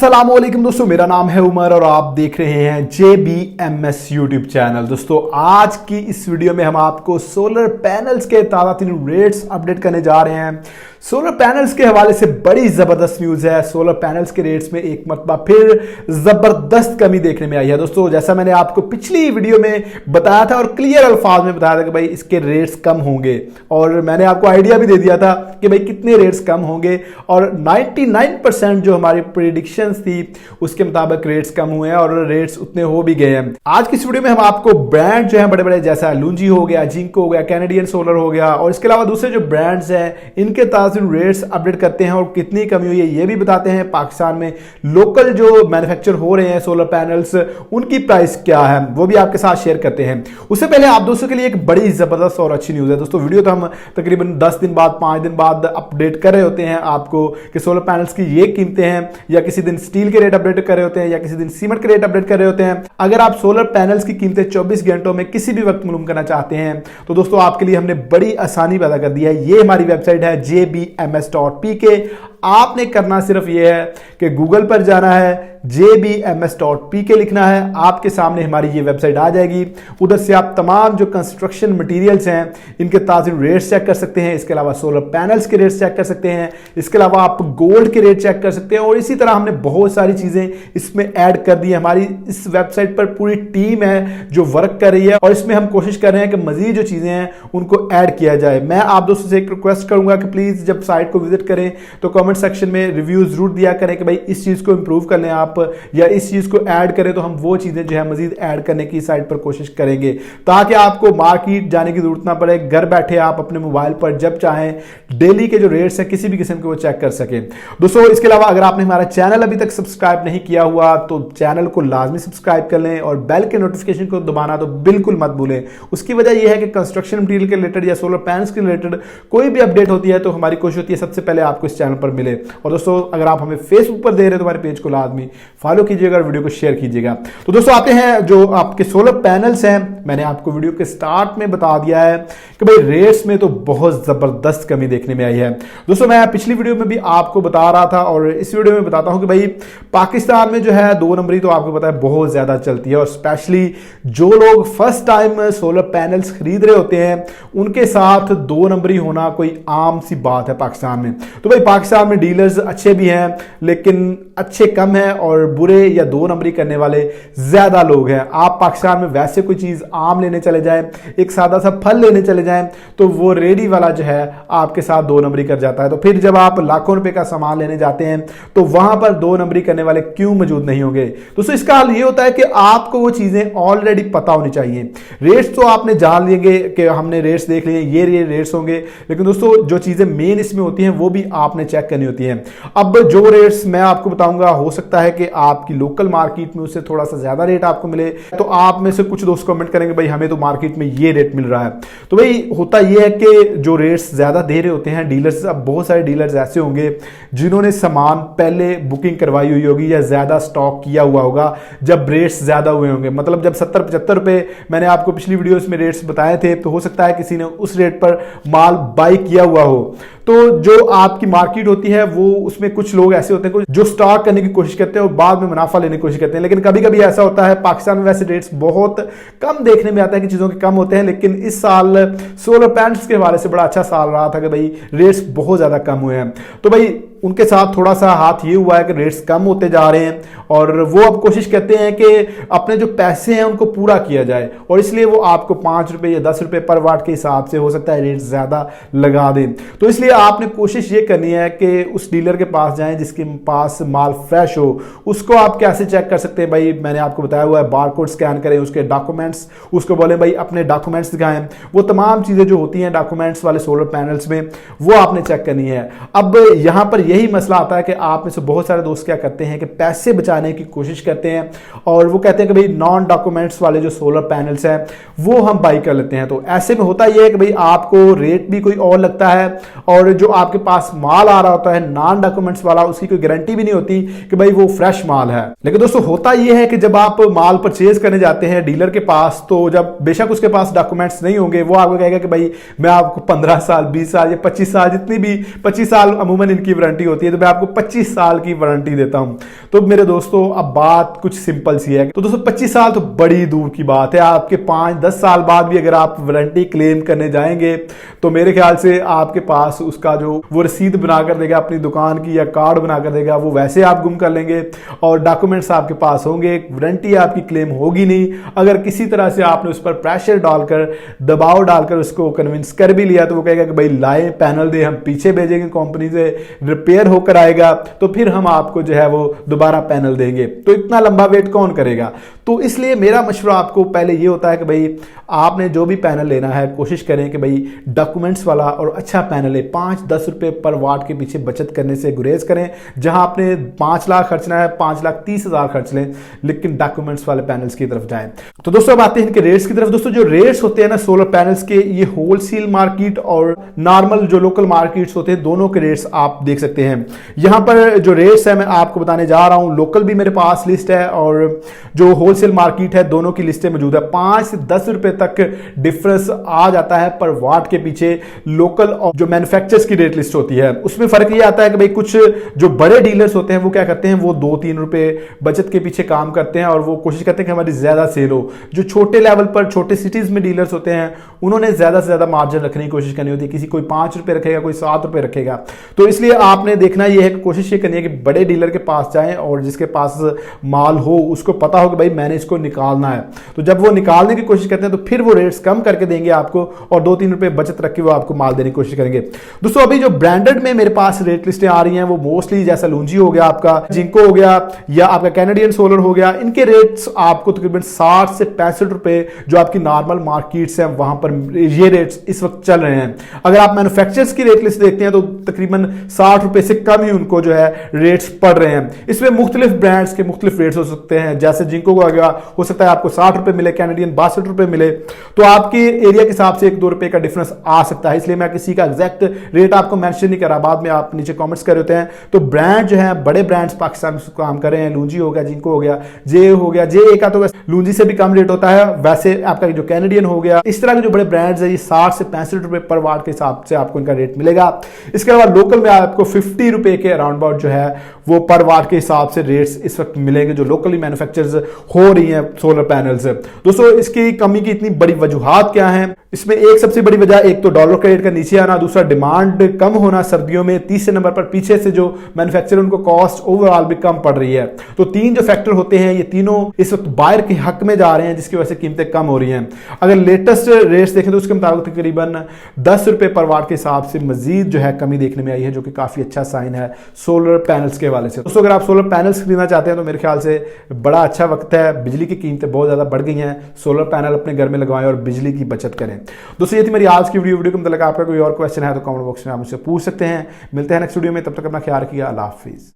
अस्सलामुअलैकुम दोस्तों, मेरा नाम है उमर और आप देख रहे हैं JBMS यूट्यूब चैनल। दोस्तों आज की इस वीडियो में हम आपको सोलर पैनल्स के ताज़ा तरीन रेट्स अपडेट करने जा रहे हैं। सोलर पैनल्स के हवाले से बड़ी ज़बरदस्त न्यूज़ है। सोलर पैनल्स के रेट्स में एक मरतबा फिर ज़बरदस्त कमी देखने में आई है। दोस्तों जैसा मैंने आपको पिछली वीडियो में बताया था और क्लियर अल्फाज में बताया था कि भाई इसके रेट्स कम होंगे, और मैंने आपको आइडिया भी दे दिया था कि भाई कितने रेट्स कम होंगे, और 99% जो हमारी प्रेडिक्शंस थी उसके मुताबिक रेट्स कम हुए हैं और रेट्स उतने हो भी गए हैं। आज की इस वीडियो में हम आपको ब्रांड जो है बड़े बड़े, जैसा लुंजी हो गया, जिंको हो गया, कैनेडियन सोलर हो गया, और इसके अलावा दूसरे जो ब्रांड्स हैं इनके ताज़ा रेट्स अपडेट करते हैं और कितनी कमी हुई है ये भी बताते हैं। पाकिस्तान में लोकल जो मैन्युफैक्चर हो रहे हैं सोलर पैनल्स, उनकी प्राइस क्या है वो भी आपके साथ शेयर करते हैं। उससे पहले आप दोस्तों के लिए एक बड़ी जबरदस्त और अच्छी न्यूज़ है। दोस्तों वीडियो तो हम तकरीबन 10 दिन बाद, 5 दिन बाद अपडेट कर रहे होते हैं आपको कि सोलर पैनल्स की ये कीमतें हैं, या किसी दिन स्टील के रेट अपडेट कर रहे होते हैं, या किसी दिन सीमेंट के रेट अपडेट कर रहे होते हैं। अगर आप सोलर पैनल्स की कीमतें 24 घंटों में किसी भी वक्त मालूम करना चाहते हैं तो दोस्तों आपके लिए हमने बड़ी आसानी पैदा कर दी है। ये हमारी वेबसाइट है jbms.pk। आपने करना सिर्फ यह है कि गूगल पर जाना है, jbms.pk लिखना है, आपके सामने हमारी ये वेबसाइट आ जाएगी। उधर से आप तमाम जो कंस्ट्रक्शन मटेरियल्स हैं इनके ताज़ा रेट्स चेक कर सकते हैं। इसके अलावा सोलर पैनल्स के रेट्स चेक कर सकते हैं। इसके अलावा आप गोल्ड के रेट चेक कर सकते हैं, और इसी तरह हमने बहुत सारी चीज़ें इसमें ऐड कर दी है। हमारी इस वेबसाइट पर पूरी टीम है जो वर्क कर रही है, और इसमें हम कोशिश कर रहे हैं कि मजीद जो चीज़ें हैं उनको ऐड किया जाए। मैं आप दोस्तों से एक रिक्वेस्ट करूंगा कि प्लीज़ जब साइट को विजिट करें तो कमेंट सेक्शन में रिव्यू जरूर दिया करें कि भाई इस चीज़ को इंप्रूव कर लें आप, या इस चीज़ को ऐड करें, तो हम वो चीज़ें जो है मजीद ऐड करने की साइट पर कोशिश करेंगे ताकि आपको मार्केट जाने की जरूरत ना पड़े। घर बैठे आप अपने मोबाइल पर जब चाहें डेली के जो रेट्स हैं किसी भी किस्म के वो चेक कर सकें। दोस्तों इसके अलावा अगर आपने हमारा चैनल अभी तक सब्सक्राइब नहीं किया हुआ तो चैनल को लाजमी सब्सक्राइब कर लें, और बेल के नोटिफिकेशन को दबाना तो बिल्कुल मत भूलें। उसकी वजह यह है कि कंस्ट्रक्शन मटीरियल के रिलेटेड या सोलर पैनल्स के रिलेटेड कोई भी अपडेट होती है तो हमारी कोशिश होती है सबसे पहले आपको इस चैनल पर मिले। और दोस्तों अगर आप हमें फेसबुक पर दे रहे हैं तो हमारे पेज को लाजमी फॉलो कीजिएगा और वीडियो को शेयर कीजिएगा। तो दोस्तों आते हैं जो आपके सोलर पैनल्स हैं। मैंने आपको वीडियो के स्टार्ट में बता दिया है कि भाई रेट्स में तो बहुत जबरदस्त कमी देखने में आई है। दोस्तों मैं पिछली वीडियो में भी आपको बता रहा था और इस वीडियो में बताता हूं कि भाई पाकिस्तान में जो है 2 नंबरी तो आपको पता है बहुत ज्यादा चलती है, और स्पेशली जो लोग फर्स्ट टाइम सोलर पैनल्स खरीद रहे होते हैं उनके साथ 2 नंबरी होना कोई आम सी बात है पाकिस्तान में। तो भाई पाकिस्तान में डीलर्स अच्छे भी हैं लेकिन अच्छे कम हैं, और बुरे या 2 नंबरी करने वाले ज्यादा लोग हैं। आप पाकिस्तान में वैसे कोई चीज आम लेने चले जाएं, एक सादा सा फल लेने चले जाएं, तो वो रेडी वाला जो है आपके साथ 2 नंबरी कर जाता है। तो फिर जब आप लाखों रुपए का सामान लेने जाते हैं तो वहां पर 2 नंबरी करने वाले क्यों मौजूद नहीं होंगे। दोस्तों इसका हल ये होता है कि आपको वो चीजें ऑलरेडी पता होनी चाहिए। रेट्स तो आपने जान लेंगे कि हमने रेट्स देख लिए, ये रेट्स होंगे, लेकिन दोस्तों जो चीजें मेन इसमें होती हैं वो भी आपने चेक करनी होती हैं। अब जो रेट्स मैं आपको बताऊंगा हो सकता है कि आपकी लोकल मार्केट में उससे थोड़ा सा ज्यादा रेट आपको मिले, तो आप में से कुछ दोस्त कमेंट करेंगे भाई हमें तो मार्केट में ये रेट मिल रहा है। तो भाई होता ये है कि जो रेट्स ज्यादा दे रहे होते हैं डीलर्स, अब बहुत सारे डीलर्स ऐसे होंगे जिन्होंने सामान पहले बुकिंग करवाई हुई होगी या ज्यादा स्टॉक किया हुआ होगा जब रेट्स ज्यादा हुए होंगे। मतलब जब 70-75 रुपए मैंने आपको पिछली वीडियोस में रेट्स बताए थे, तो हो सकता है किसी ने उस रेट पर माल बाई किया हुआ हो। तो जो आपकी मार्केट होती है वो उसमें कुछ लोग ऐसे होते हैं जो स्टॉक करने की कोशिश करते हैं और बाद में मुनाफा लेने की कोशिश करते हैं। लेकिन कभी कभी ऐसा होता है, पाकिस्तान में वैसे रेट्स बहुत कम देखने में आता है कि चीजों के कम होते हैं, लेकिन इस साल सोलर पैनल्स के हवाले से बड़ा अच्छा साल रहा था कि भाई रेट्स बहुत ज्यादा कम हुए हैं। तो भाई उनके साथ थोड़ा सा हाथ ये हुआ है कि रेट्स कम होते जा रहे हैं, और वो अब कोशिश करते हैं कि अपने जो पैसे हैं उनको पूरा किया जाए, और इसलिए वो आपको 5 रुपए या 10 रुपए पर वाट के हिसाब से हो सकता है रेट ज्यादा लगा दें। तो इसलिए आपने कोशिश ये करनी है कि उस डीलर के पास जाएं जिसके पास माल फ्रेश हो। उसको आप कैसे चेक कर सकते हैं भाई, मैंने आपको बताया हुआ है, बारकोड स्कैन करें, उसके डॉक्यूमेंट्स, उसको बोले भाई अपने डॉक्यूमेंट्स दिखाएं। वो तमाम चीजें जो होती हैं डॉक्यूमेंट्स वाले सोलर पैनल्स में वो आपने चेक करनी है। अब यहां पर यही मसला आता है कि आप में से बहुत सारे दोस्त क्या करते हैं कि पैसे बचाने की कोशिश करते हैं, और वो कहते हैं कि भाई नॉन डॉक्यूमेंट्स वाले जो सोलर पैनल्स हैं वो हम बाई कर लेते हैं। तो ऐसे में होता यह है कि भाई आपको रेट भी कोई और लगता है, और जो आपके पास माल आ रहा होता है नॉन डॉक्यूमेंट्स वाला, उसकी कोई गारंटी भी नहीं होती कि भाई वो फ्रेश माल है। लेकिन दोस्तों होता यह है कि जब आप माल परचेज करने जाते हैं डीलर के पास, तो जब बेशक उसके पास डॉक्यूमेंट्स नहीं होंगे, वो आपको कहेगा कि भाई मैं आपको 15 साल 20 साल या 25 साल, जितनी भी 25 साल अमूमन इनकी वारंटी वारंटी होती है, तो मैं आपको 25 साल की वारंटी देता हूं। तो मेरे दोस्तों अब बात कुछ सिंपल सी है। तो दोस्तों 25 साल तो बड़ी दूर की बात है, आपके 5-10 साल बाद भी अगर आप वारंटी क्लेम करने जाएंगे तो मेरे ख्याल से आपके पास उसका जो वो रसीद बनाकर देगा अपनी दुकान की या कार्ड बनाकर देगा, वो वैसे आप गुम कर लेंगे और डॉक्यूमेंट्स आपके पास होंगे, वारंटी आपकी क्लेम होगी नहीं। अगर किसी तरह से आपने उस पर प्रेशर डालकर, दबाव डालकर उसको कन्विंस कर भी लिया तो वो कहेगा कि भाई लाए पैनल दे, हम पीछे भेजेंगे कंपनी से, रिपेयर होकर आएगा तो फिर हम आपको जो है वो दोबारा पैनल देंगे। तो इतना लंबा वेट कौन करेगा? तो इसलिए मेरा मशवरा आपको पहले ये होता है कि भाई आपने जो भी पैनल लेना है कोशिश करें कि भाई डॉक्यूमेंट्स वाला और अच्छा पैनल है। 5-10 रुपए पर वाट के पीछे बचत करने से गुरेज करें। जहां आपने 5 लाख खर्चना है 5,30,000 खर्च लें, लेकिन डॉक्यूमेंट्स वाले पैनल्स की तरफ जाएं। तो दोस्तों अब आते हैं इनके रेट्स की तरफ। दोस्तों जो रेट्स होते हैं ना सोलर पैनल्स के, ये होलसेल मार्केट और नॉर्मल जो लोकल मार्केट्स होते हैं दोनों के रेट्स आप देख सकते हैं। यहां पर जो रेट्स है मैं आपको बताने जा रहा हूं, लोकल भी मेरे पास लिस्ट है और जो होलसेल मार्केट है दोनों की लिस्टें मौजूद है। 5 से 10 रुपए तक डिफरेंस आ जाता है पर वाट के पीछे लोकल और जो मैन्युफैक्चरर्स की रेट लिस्ट होती है उसमें फर्क ये आता है कि भाई कुछ जो बड़े डीलर्स होते हैं वो क्या करते हैं, वो 2-3 रुपए बचत के पीछे काम करते हैं और वो कोशिश करते हैं कि हमारी ज्यादा सेल हो। जो छोटे लेवल पर छोटे सिटीज में डीलर्स होते हैं उन्होंने ज्यादा से ज्यादा मार्जिन रखने की कोशिश करनी होती है। किसी कोई 5 रुपए रखेगा, कोई 7 रुपए रखेगा। तो इसलिए आपने देखना यह है, कोशिश ये करनी है कि बड़े डीलर के पास जाएं और जिसके पास माल हो उसको पता हो कि भाई मैंने इसको निकालना है। तो जब वो निकालने की कोशिश करते हैं तो फिर वो रेट्स कम करके देंगे आपको और 2-3 रुपए बचत रख के वो आपको माल देने की कोशिश करेंगे। दोस्तों अभी जो ब्रांडेड में मेरे पास रेट लिस्टें आ रही हैं वो मोस्टली जैसा लूंजी हो गया, आपका जिंको हो गया या आपका कैनेडियन सोलर हो गया, इनके रेट्स आपको तकरीबन 60 से 65 रुपए जो आपकी नॉर्मल मार्केट्स हैं वहां पर ये रेट्स इस वक्त चल रहे हैं। अगर आप मैन्युफैक्चरर्स की रेट लिस्ट देखते हैं तो तकरीबन 60 रुपए से कम ही उनको जो है रेट्स पड़ रहे हैं। इसमें मुख्तलिफ ब्रांड्स के मुख्तलिफ रेट्स हो सकते हैं, जैसे जिंको का गया हो सकता है आपको 60 रुपए मिले, कैनेडियन 62 रुपए मिले। तो आपके एरिया के हिसाब से 1-2 रुपए का डिफरेंस आ सकता है, इसलिए मैं किसी का एग्जैक्ट रेट आपको मेंशन नहीं कर रहा। बाद में आप नीचे कमेंट्स कर होते हैं। तो ब्रांड जो है बड़े ब्रांड्स पाकिस्तान में काम कर रहे हैं, लूंजी हो गया, जिंको हो गया, जे हो गया, जे का तो लूंजी से भी कम रेट होता है, वैसे आपका जो कैनेडियन हो गया, इस तरह के जो बड़े ब्रांड्स है ये 60 से 65 रुपए पर वाट के हिसाब से आपको इनका रेट मिलेगा। इसके अलावा लोकल में आपको 50 रुपए के अराउंड अबाउट जो है वो पर वाट के हिसाब से रेट्स इस वक्त मिलेंगे जो लोकली मैन्युफैक्चरर्स हो रही हैं सोलर पैनल्स। दोस्तों इसकी कमी की इतनी बड़ी वजूहात क्या हैं? इसमें एक सबसे बड़ी वजह, एक तो डॉलर का रेट का नीचे आना, दूसरा डिमांड कम होना सर्दियों में, तीसरे नंबर पर पीछे से जो मैन्युफैक्चरर उनको कॉस्ट ओवरऑल भी कम पड़ रही है। तो 3 जो फैक्टर होते हैं ये तीनों इस वक्त बायर के हक में जा रहे हैं जिसकी वजह से कीमतें कम हो रही हैं। अगर लेटेस्ट रेट्स देखें तो उसके मुताबिक तकरीबन 10 रुपए पर वाट के हिसाब से मजीद जो है कमी देखने में आई है, जो कि काफी अच्छा साइन है सोलर पैनल्स के हवाले से। दोस्तों अगर आप सोलर पैनल्स खरीदना चाहते हैं तो मेरे ख्याल से बड़ा अच्छा वक्त है। बिजली की कीमतें बहुत ज्यादा बढ़ गई हैं, सोलर पैनल अपने घर में लगवाएं और बिजली की बचत करें। दोस्तों ये थी मेरी आज की वीडियो के मतलब आपका कोई और क्वेश्चन है तो कमेंट बॉक्स में आप मुझसे पूछ सकते हैं। मिलते हैं नेक्स्ट वीडियो में, तब तक अपना ख्याल रखिएगा। अल्लाह हाफिज।